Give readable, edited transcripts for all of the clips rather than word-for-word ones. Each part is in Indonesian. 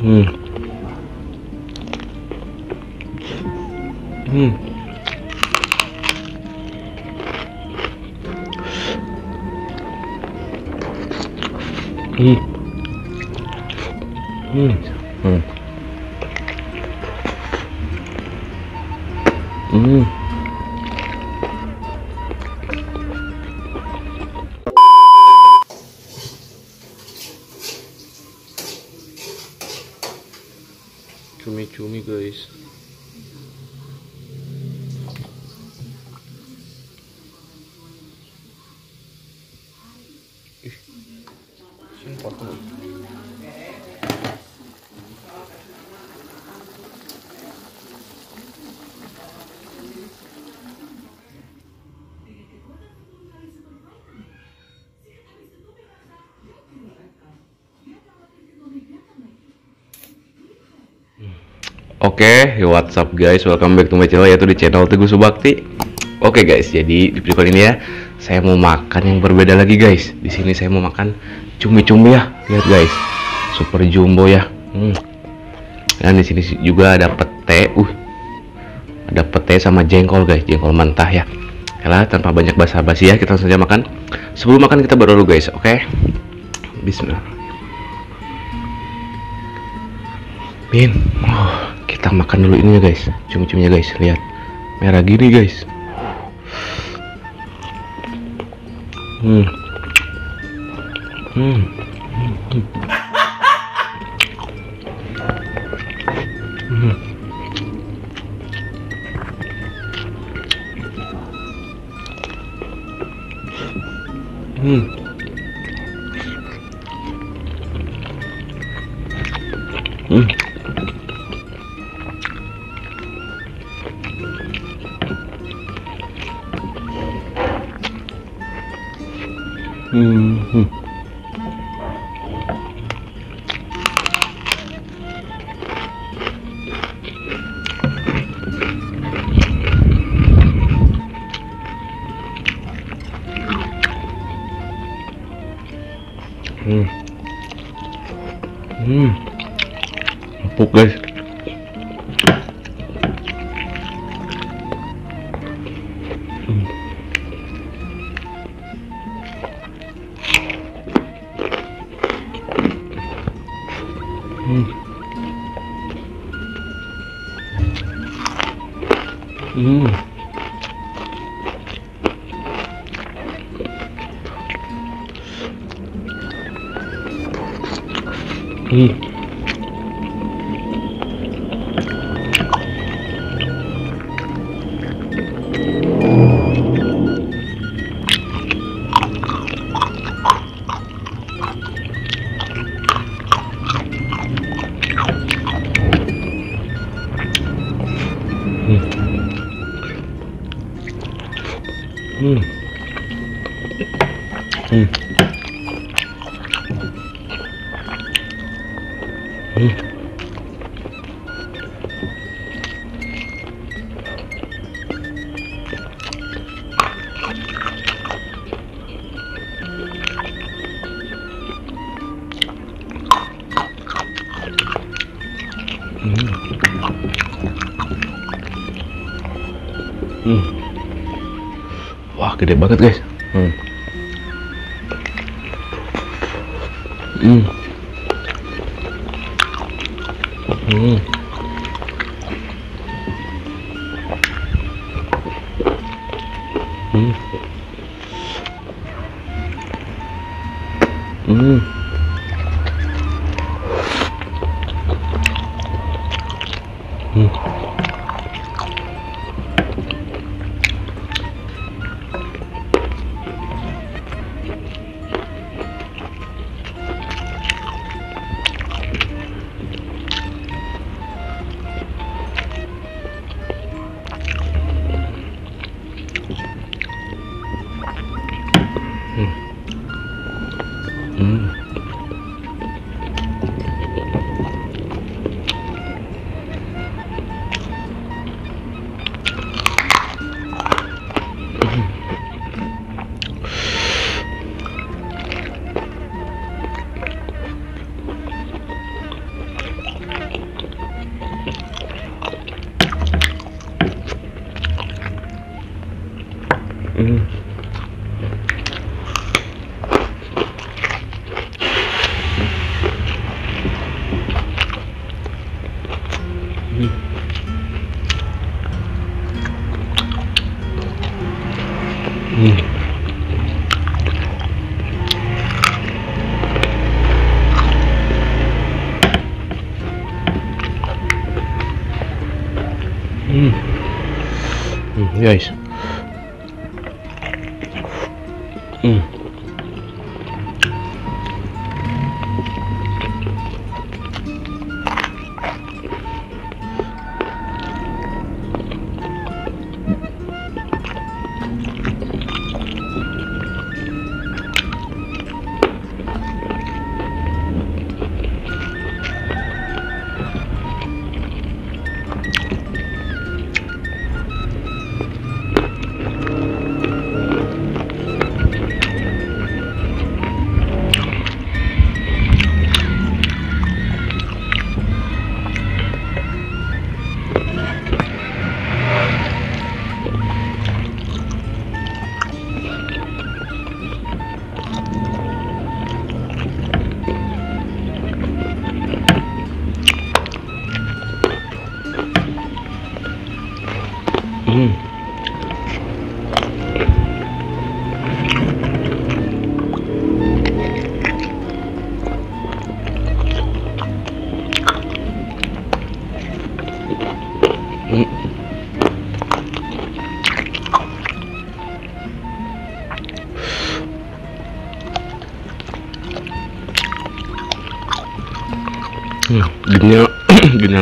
Hmm. Hmm. Hmm. Hmm. Hmm. Hmm. Cumi-cumi guys. Ih, sini potong. Oke, what's up guys, welcome back to my channel, yaitu di channel Teguh Subakti. Oke guys, jadi di video kali ini ya, saya mau makan yang berbeda lagi guys. Di sini saya mau makan cumi-cumi ya, lihat guys, super jumbo ya. Dan di sini juga ada pete, ada pete sama jengkol guys, jengkol mentah ya. Yalah, tanpa banyak basa-basi ya, kita langsung saja makan. Sebelum makan kita berdoa dulu guys, oke? Bismillah. Kita makan dulu ini ya guys, cumi-cuminya guys, lihat merah gini guys. Empuk guys. Wah, gede banget guys. guys.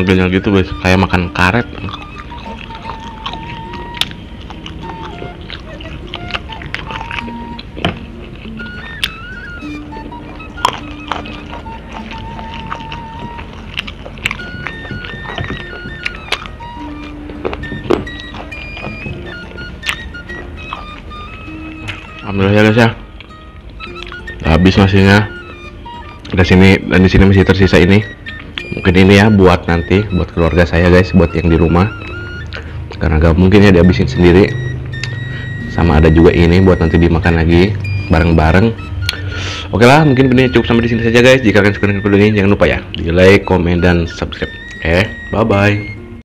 Genyal gitu guys, kayak makan karet. Alhamdulillah ya guys ya, habis nasinya. Di sini masih tersisa ini. Mungkin ini ya buat nanti buat keluarga saya guys, buat yang di rumah, karena gak mungkin ya dihabisin sendiri. Sama ada juga ini buat nanti dimakan lagi bareng-bareng. Oke lah, mungkin videonya cukup sampai di sini saja guys. Jika kalian suka dengan video ini, jangan lupa ya di like, komen, dan subscribe. Bye bye.